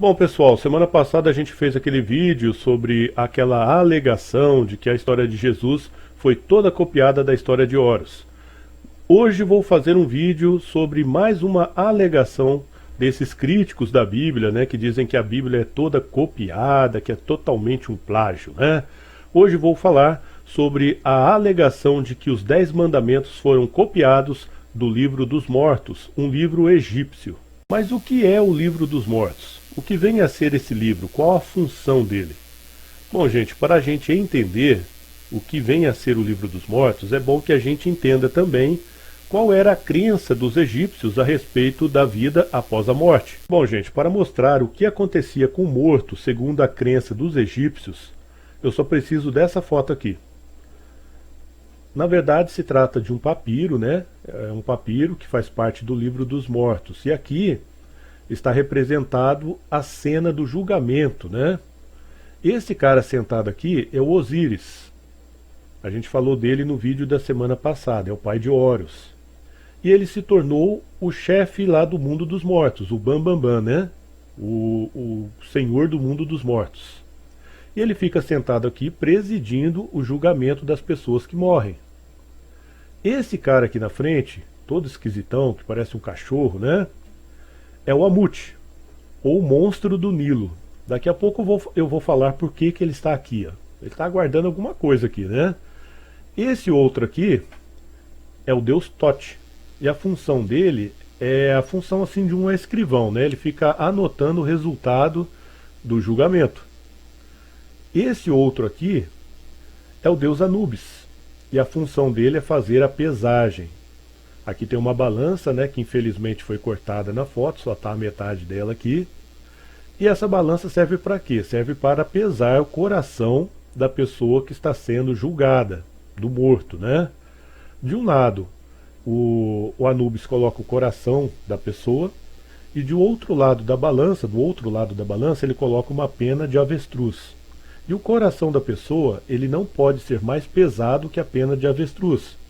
Bom, pessoal, semana passada a gente fez aquele vídeo sobre aquela alegação de que a história de Jesus foi toda copiada da história de Horus. Hoje vou fazer um vídeo sobre mais uma alegação desses críticos da Bíblia, né, que dizem que a Bíblia é toda copiada, que é totalmente um plágio, né? Hoje vou falar sobre a alegação de que os 10 mandamentos foram copiados do livro dos mortos, um livro egípcio. Mas o que é o livro dos mortos? O que vem a ser esse livro? Qual a função dele? Bom, gente, para a gente entender o que vem a ser o livro dos mortos, é bom que a gente entenda também qual era a crença dos egípcios a respeito da vida após a morte. Bom, gente, para mostrar o que acontecia com o morto segundo a crença dos egípcios, eu só preciso dessa foto aqui. Na verdade, se trata de um papiro, né? É um papiro que faz parte do livro dos mortos. E aqui está representado a cena do julgamento, né? Esse cara sentado aqui é o Osíris. A gente falou dele no vídeo da semana passada, é o pai de Horus. E ele se tornou o chefe lá do mundo dos mortos, o Bambambam, né? O senhor do mundo dos mortos. E ele fica sentado aqui presidindo o julgamento das pessoas que morrem. Esse cara aqui na frente, todo esquisitão, que parece um cachorro, né? É o Amute, ou o monstro do Nilo. Daqui a pouco eu vou falar por que ele está aqui. Ó. Ele está aguardando alguma coisa aqui, né? Esse outro aqui é o deus Tote. E a função dele é a função assim de um escrivão, né? Ele fica anotando o resultado do julgamento. Esse outro aqui é o deus Anubis. E a função dele é fazer a pesagem. Aqui tem uma balança, né, que infelizmente foi cortada na foto, só está a metade dela aqui. E essa balança serve para quê? Serve para pesar o coração da pessoa que está sendo julgada, do morto, né? De um lado, o Anubis coloca o coração da pessoa, e do outro lado da balança, ele coloca uma pena de avestruz. E o coração da pessoa, ele não pode ser mais pesado que a pena de avestruz.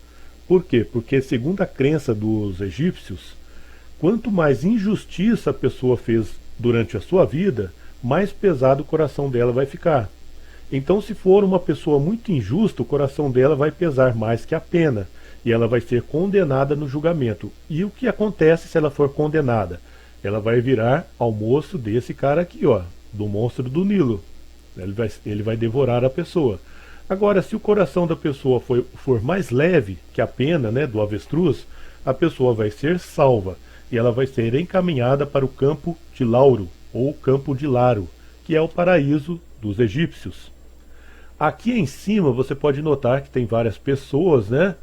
Por quê? Porque, segundo a crença dos egípcios, quanto mais injustiça a pessoa fez durante a sua vida, mais pesado o coração dela vai ficar. Então, se for uma pessoa muito injusta, o coração dela vai pesar mais que a pena, e ela vai ser condenada no julgamento. E o que acontece se ela for condenada? Ela vai virar almoço desse cara aqui, ó, do monstro do Nilo. Ele vai devorar a pessoa. Agora, se o coração da pessoa for mais leve que a pena, né, do avestruz, a pessoa vai ser salva e ela vai ser encaminhada para o campo de Lauro, ou campo de Laro, que é o paraíso dos egípcios. Aqui em cima você pode notar que tem várias pessoas, né?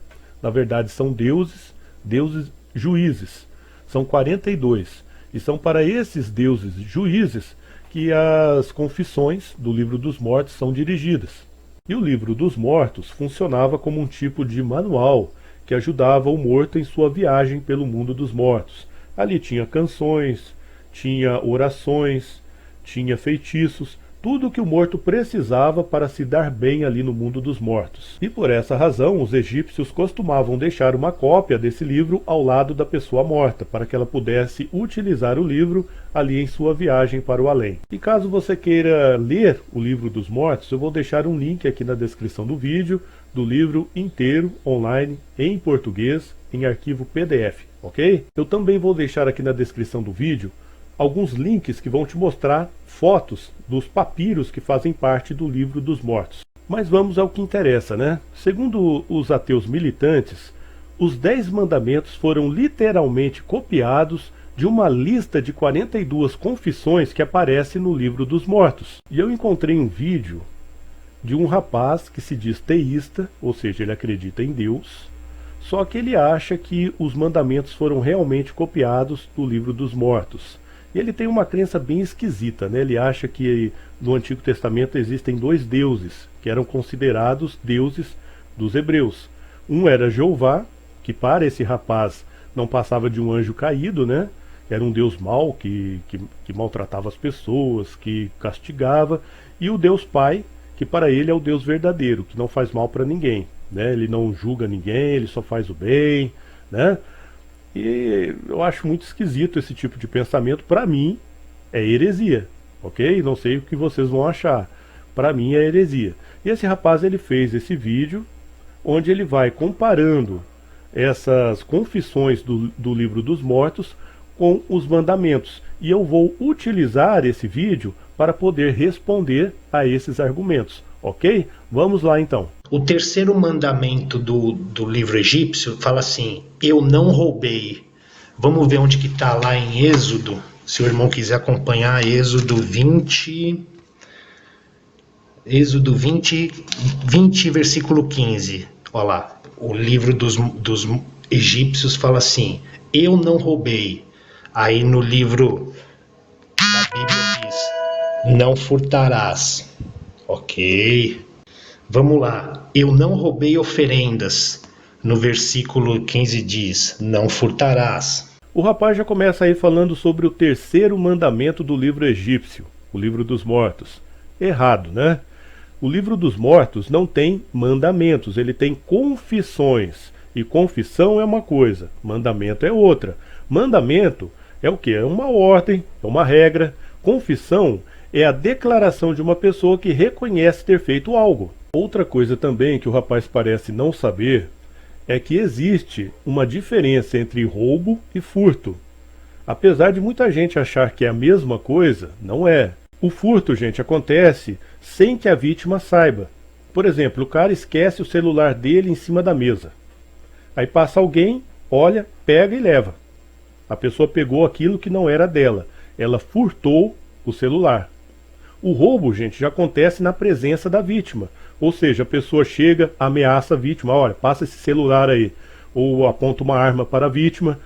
Na verdade são deuses juízes. São 42. E são para esses deuses juízes que as confissões do livro dos mortos são dirigidas. E o livro dos mortos funcionava como um tipo de manual que ajudava o morto em sua viagem pelo mundo dos mortos. Ali tinha canções, tinha orações, tinha feitiços, tudo o que o morto precisava para se dar bem ali no mundo dos mortos. E por essa razão, os egípcios costumavam deixar uma cópia desse livro ao lado da pessoa morta, para que ela pudesse utilizar o livro ali em sua viagem para o além. E caso você queira ler o livro dos mortos, eu vou deixar um link aqui na descrição do vídeo, do livro inteiro, online, em português, em arquivo PDF, ok? Eu também vou deixar aqui na descrição do vídeo alguns links que vão te mostrar fotos dos papiros que fazem parte do livro dos mortos. Mas vamos ao que interessa, né? Segundo os ateus militantes, os 10 mandamentos foram literalmente copiados de uma lista de 42 confissões que aparece no livro dos mortos. E eu encontrei um vídeo de um rapaz que se diz teísta, ou seja, ele acredita em Deus, só que ele acha que os mandamentos foram realmente copiados do livro dos mortos. E ele tem uma crença bem esquisita, né? Ele acha que no Antigo Testamento existem 2 deuses, que eram considerados deuses dos hebreus. Um era Jeová, que para esse rapaz não passava de um anjo caído, né? Era um deus mau, que maltratava as pessoas, que castigava. E o Deus Pai, que para ele é o Deus verdadeiro, que não faz mal para ninguém, né? Ele não julga ninguém, ele só faz o bem, né? E eu acho muito esquisito esse tipo de pensamento. Para mim, é heresia. ok? Não sei o que vocês vão achar. Para mim é heresia. E esse rapaz ele fez esse vídeo onde ele vai comparando essas confissões do livro dos mortos com os mandamentos. E eu vou utilizar esse vídeo para poder responder a esses argumentos, ok? Vamos lá então. O terceiro mandamento do livro egípcio fala assim: eu não roubei. Vamos ver onde que está lá em Êxodo. Se o irmão quiser acompanhar, Êxodo 20, versículo 15. Olha lá, o livro dos egípcios fala assim: eu não roubei. Aí no livro da Bíblia diz: não furtarás. Ok. Vamos lá. Eu não roubei oferendas. No versículo 15 diz: não furtarás. O rapaz já começa aí falando sobre o terceiro mandamento do livro egípcio, o livro dos mortos. Errado, né? O livro dos mortos não tem mandamentos, ele tem confissões. E confissão é uma coisa, mandamento é outra. Mandamento é o quê? É uma ordem, é uma regra. Confissão é a declaração de uma pessoa que reconhece ter feito algo. Outra coisa também que o rapaz parece não saber é que existe uma diferença entre roubo e furto. Apesar de muita gente achar que é a mesma coisa, não é. O furto, gente, acontece sem que a vítima saiba. Por exemplo, o cara esquece o celular dele em cima da mesa. Aí passa alguém, olha, pega e leva. A pessoa pegou aquilo que não era dela. Ela furtou o celular. O roubo, gente, já acontece na presença da vítima. Ou seja, a pessoa chega, ameaça a vítima, olha, passa esse celular aí. Ou aponta uma arma para a vítima.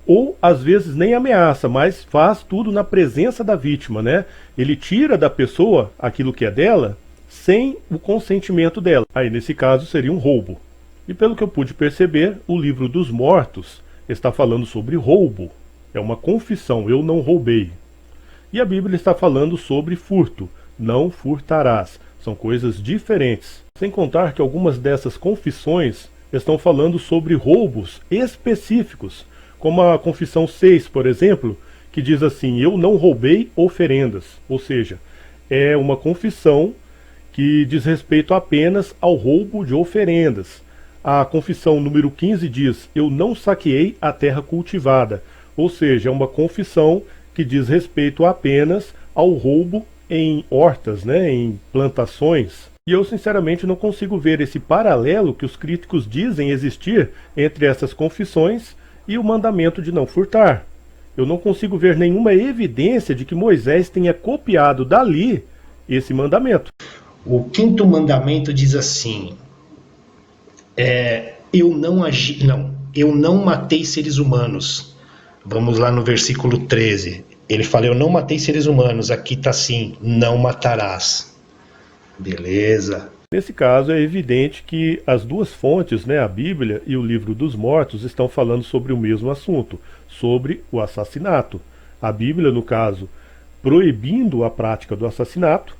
Ou, às vezes, nem ameaça, mas faz tudo na presença da vítima, né? Ele tira da pessoa aquilo que é dela sem o consentimento dela. Aí, nesse caso, seria um roubo. E pelo que eu pude perceber, o livro dos mortos está falando sobre roubo. É uma confissão, eu não roubei. E a Bíblia está falando sobre furto, não furtarás. São coisas diferentes. Sem contar que algumas dessas confissões estão falando sobre roubos específicos, como a confissão 6, por exemplo, que diz assim: eu não roubei oferendas. Ou seja, é uma confissão que diz respeito apenas ao roubo de oferendas. A confissão número 15 diz: eu não saqueei a terra cultivada. Ou seja, é uma confissão que diz respeito apenas ao roubo em hortas, né, em plantações. E eu sinceramente não consigo ver esse paralelo que os críticos dizem existir entre essas confissões e o mandamento de não furtar. Eu não consigo ver nenhuma evidência de que Moisés tenha copiado dali esse mandamento. O quinto mandamento diz assim: eu não matei seres humanos. Vamos lá no versículo 13. Ele fala: eu não matei seres humanos. Aqui está assim: não matarás. Beleza. Nesse caso é evidente que as duas fontes, né, a Bíblia e o livro dos mortos, estão falando sobre o mesmo assunto, sobre o assassinato. A Bíblia, no caso, proibindo a prática do assassinato,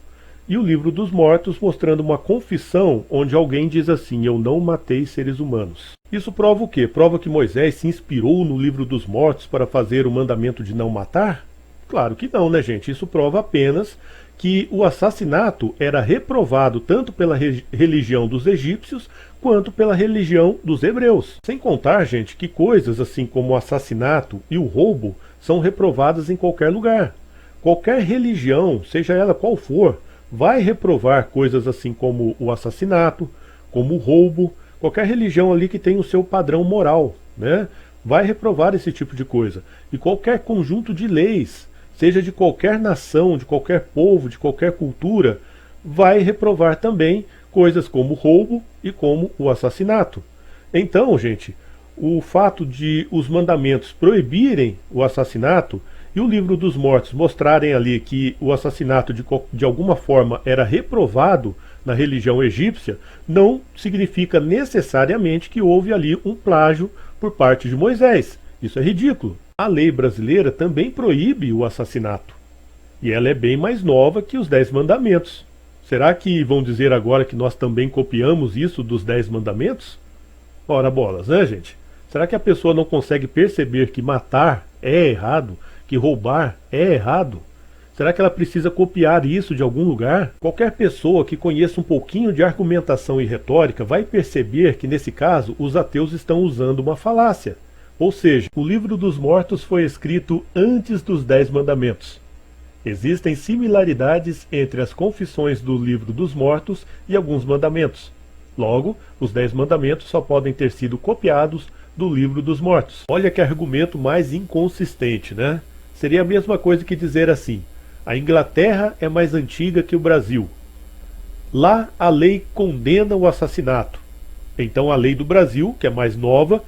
e o livro dos mortos mostrando uma confissão onde alguém diz assim: eu não matei seres humanos. Isso prova o quê? Prova que Moisés se inspirou no livro dos mortos para fazer o mandamento de não matar? Claro que não, né, gente? Isso prova apenas que o assassinato era reprovado tanto pela religião dos egípcios quanto pela religião dos hebreus. Sem contar, gente, que coisas assim como o assassinato e o roubo são reprovadas em qualquer lugar. Qualquer religião, seja ela qual for, vai reprovar coisas assim como o assassinato, como o roubo. Qualquer religião ali que tem o seu padrão moral, né, vai reprovar esse tipo de coisa. E qualquer conjunto de leis, seja de qualquer nação, de qualquer povo, de qualquer cultura, vai reprovar também coisas como o roubo e como o assassinato. Então, gente, o fato de os mandamentos proibirem o assassinato e o livro dos mortos mostrarem ali que o assassinato de alguma forma era reprovado na religião egípcia, não significa necessariamente que houve ali um plágio por parte de Moisés. Isso é ridículo. A lei brasileira também proíbe o assassinato. E ela é bem mais nova que os 10 mandamentos. Será que vão dizer agora que nós também copiamos isso dos 10 mandamentos? Ora bolas, né, gente? Será que a pessoa não consegue perceber que matar é errado, que roubar é errado? Será que ela precisa copiar isso de algum lugar? Qualquer pessoa que conheça um pouquinho de argumentação e retórica vai perceber que, nesse caso, os ateus estão usando uma falácia. Ou seja, o livro dos mortos foi escrito antes dos 10 mandamentos. Existem similaridades entre as confissões do livro dos mortos e alguns mandamentos. Logo, os 10 mandamentos só podem ter sido copiados do livro dos mortos. Olha que argumento mais inconsistente, né? Seria a mesma coisa que dizer assim: a Inglaterra é mais antiga que o Brasil. Lá a lei condena o assassinato. Então a lei do Brasil, que é mais nova,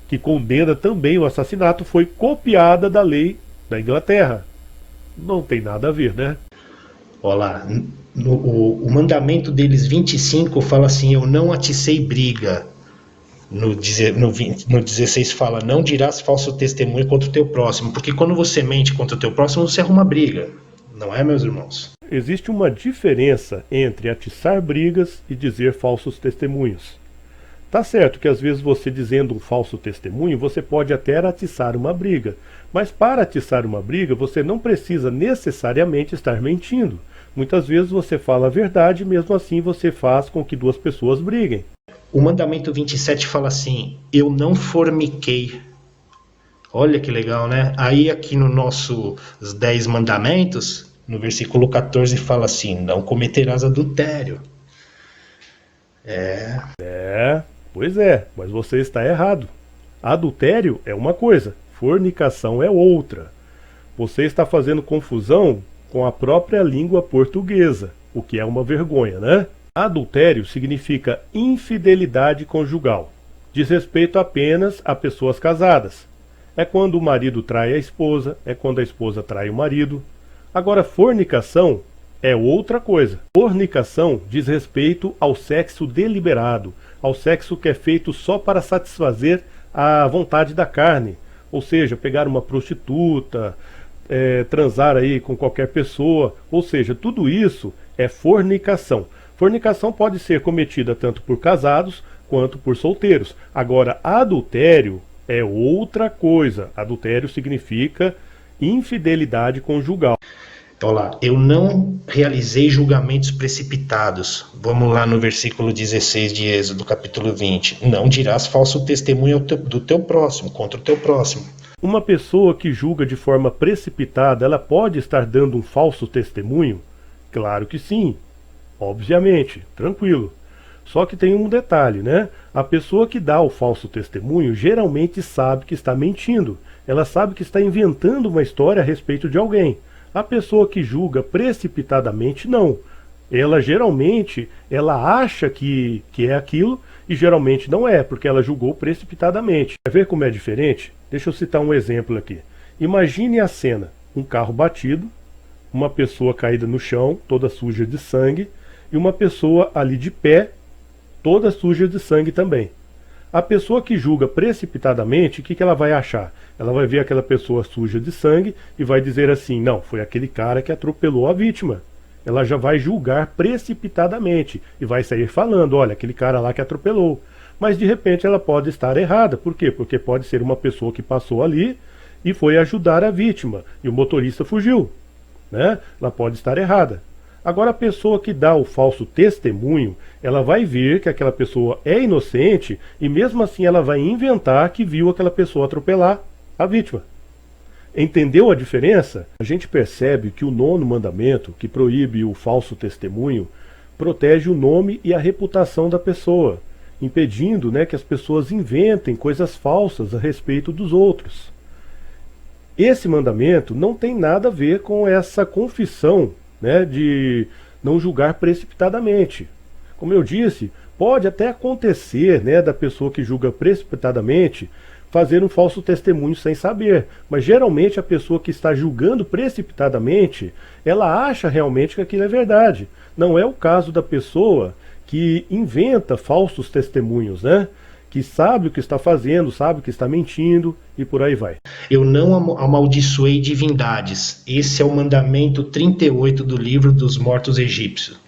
que condena também o assassinato, foi copiada da lei da Inglaterra. Não tem nada a ver, né? Olha lá, o mandamento deles 25 fala assim: eu não aticei briga. No 16 fala: não dirás falso testemunho contra o teu próximo. Porque quando você mente contra o teu próximo, você arruma briga. Não é, meus irmãos? Existe uma diferença entre atiçar brigas e dizer falsos testemunhos. Tá certo que às vezes você dizendo um falso testemunho, você pode até atiçar uma briga. Mas para atiçar uma briga, você não precisa necessariamente estar mentindo. Muitas vezes você fala a verdade e mesmo assim você faz com que duas pessoas briguem. O mandamento 27 fala assim: eu não forniquei. Olha que legal, né? Aí aqui no nossos 10 mandamentos, no versículo 14 fala assim: não cometerás adultério. Pois é, mas você está errado. Adultério é uma coisa, fornicação é outra. Você está fazendo confusão com a própria língua portuguesa, o que é uma vergonha, né? Adultério significa infidelidade conjugal. Diz respeito apenas a pessoas casadas. É quando o marido trai a esposa, é quando a esposa trai o marido. Agora, fornicação é outra coisa. Fornicação diz respeito ao sexo deliberado, ao sexo que é feito só para satisfazer a vontade da carne. Ou seja, pegar uma prostituta, transar aí com qualquer pessoa. Ou seja, tudo isso é fornicação. Fornicação pode ser cometida tanto por casados quanto por solteiros. Agora, adultério é outra coisa. Adultério significa infidelidade conjugal. Olha lá, eu não realizei julgamentos precipitados. Vamos lá no versículo 16 de Êxodo, capítulo 20. Não dirás falso testemunho do teu próximo, contra o teu próximo. Uma pessoa que julga de forma precipitada, ela pode estar dando um falso testemunho? Claro que sim, obviamente, tranquilo. Só que tem um detalhe, né? A pessoa que dá o falso testemunho geralmente sabe que está mentindo. Ela sabe que está inventando uma história a respeito de alguém. A pessoa que julga precipitadamente, não. Ela geralmente, ela acha que é aquilo e geralmente não é, porque ela julgou precipitadamente. Quer ver como é diferente? Deixa eu citar um exemplo aqui. Imagine a cena, um carro batido, uma pessoa caída no chão, toda suja de sangue, e uma pessoa ali de pé, toda suja de sangue também. A pessoa que julga precipitadamente, o que ela vai achar? Ela vai ver aquela pessoa suja de sangue e vai dizer assim: não, foi aquele cara que atropelou a vítima. Ela já vai julgar precipitadamente e vai sair falando: olha, aquele cara lá que atropelou. Mas de repente ela pode estar errada. Por quê? Porque pode ser uma pessoa que passou ali e foi ajudar a vítima e o motorista fugiu, né? Ela pode estar errada. Agora, a pessoa que dá o falso testemunho, ela vai ver que aquela pessoa é inocente e mesmo assim ela vai inventar que viu aquela pessoa atropelar a vítima. Entendeu a diferença? A gente percebe que o 9º mandamento, que proíbe o falso testemunho, protege o nome e a reputação da pessoa, impedindo, né, que as pessoas inventem coisas falsas a respeito dos outros. Esse mandamento não tem nada a ver com essa confissão, né, de não julgar precipitadamente. Como eu disse, pode até acontecer, né, da pessoa que julga precipitadamente fazer um falso testemunho sem saber, mas geralmente a pessoa que está julgando precipitadamente, ela acha realmente que aquilo é verdade. Não é o caso da pessoa que inventa falsos testemunhos, né? Que sabe o que está fazendo, sabe que está mentindo e por aí vai. Eu não amaldiçoei divindades. Esse é o mandamento 38 do livro dos mortos egípcios.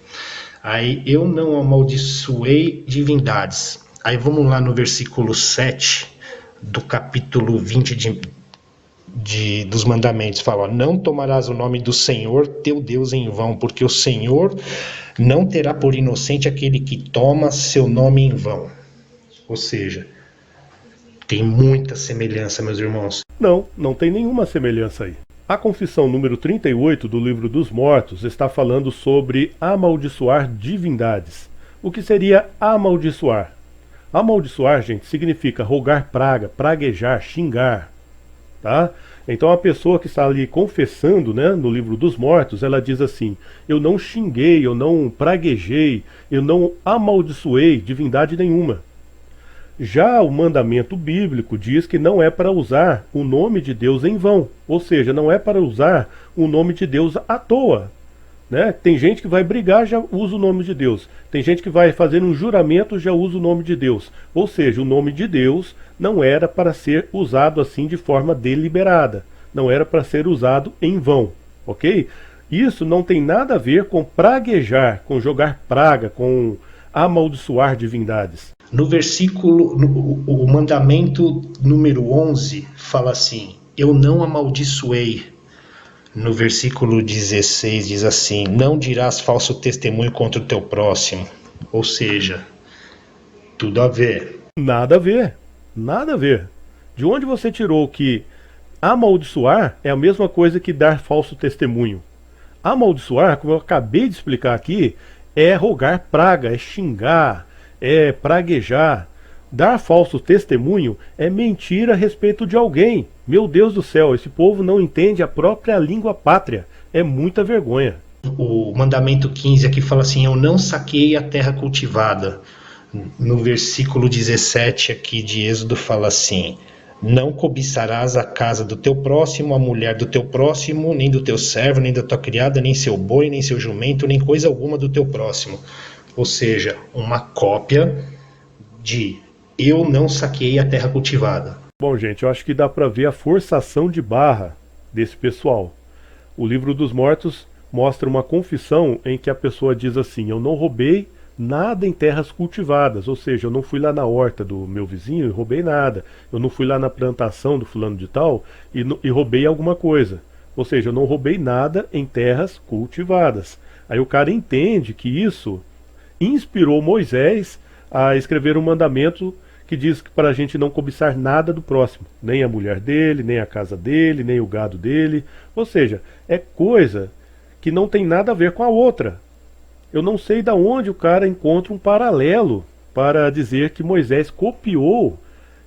Aí, eu não amaldiçoei divindades. Aí vamos lá no versículo 7 do capítulo 20 dos mandamentos fala, ó, não tomarás o nome do Senhor teu Deus em vão, porque o Senhor não terá por inocente aquele que toma seu nome em vão. Ou seja, tem muita semelhança, meus irmãos. Não tem nenhuma semelhança aí. A confissão número 38 do Livro dos Mortos está falando sobre amaldiçoar divindades. O que seria amaldiçoar? Amaldiçoar, gente, significa rogar praga, praguejar, xingar, tá? Então a pessoa que está ali confessando, né, no Livro dos Mortos, ela diz assim, eu não xinguei, eu não praguejei, eu não amaldiçoei divindade nenhuma. Já o mandamento bíblico diz que não é para usar o nome de Deus em vão, ou seja, não é para usar o nome de Deus à toa, né? Tem gente que vai brigar, já usa o nome de Deus. Tem gente que vai fazer um juramento, já usa o nome de Deus. Ou seja, o nome de Deus não era para ser usado assim de forma deliberada, não era para ser usado em vão, ok? Isso não tem nada a ver com praguejar, com jogar praga, com amaldiçoar divindades. No versículo, o mandamento número 11 fala assim, eu não amaldiçoei. No versículo 16 diz assim, não dirás falso testemunho contra o teu próximo. Ou seja, tudo a ver. Nada a ver, nada a ver. De onde você tirou que amaldiçoar é a mesma coisa que dar falso testemunho? Amaldiçoar, como eu acabei de explicar aqui, é rogar praga, é xingar, é praguejar. Dar falso testemunho é mentir a respeito de alguém. Meu Deus do céu, esse povo não entende a própria língua pátria. É muita vergonha. O mandamento 15 aqui fala assim, eu não saqueei a terra cultivada. No versículo 17 aqui de Êxodo fala assim, não cobiçarás a casa do teu próximo, a mulher do teu próximo, nem do teu servo, nem da tua criada, nem seu boi, nem seu jumento, nem coisa alguma do teu próximo. Ou seja, uma cópia de eu não saqueei a terra cultivada. Bom, gente, eu acho que dá para ver a forçação de barra desse pessoal. O Livro dos Mortos mostra uma confissão em que a pessoa diz assim, eu não roubei nada em terras cultivadas, ou seja, eu não fui lá na horta do meu vizinho e roubei nada, eu não fui lá na plantação do fulano de tal e roubei alguma coisa, ou seja, eu não roubei nada em terras cultivadas. Aí o cara entende que isso inspirou Moisés a escrever um mandamento que diz que para a gente não cobiçar nada do próximo, nem a mulher dele, nem a casa dele, nem o gado dele, ou seja, é coisa que não tem nada a ver com a outra. Eu não sei de onde o cara encontra um paralelo para dizer que Moisés copiou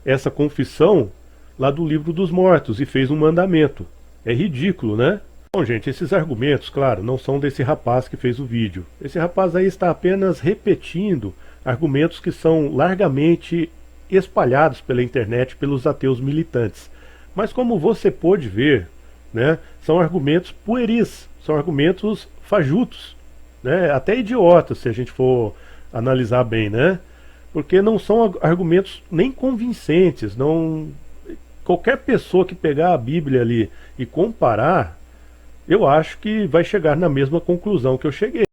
essa confissão lá do Livro dos Mortos e fez um mandamento. É ridículo, né? Bom, gente, esses argumentos, claro, não são desse rapaz que fez o vídeo. Esse rapaz aí está apenas repetindo argumentos que são largamente espalhados pela internet pelos ateus militantes. Mas como você pôde ver, né, são argumentos pueris, são argumentos fajutos, né, até idiotas se a gente for analisar bem, né? Porque não são argumentos nem convincentes, não... Qualquer pessoa que pegar a Bíblia ali e comparar, eu acho que vai chegar na mesma conclusão que eu cheguei.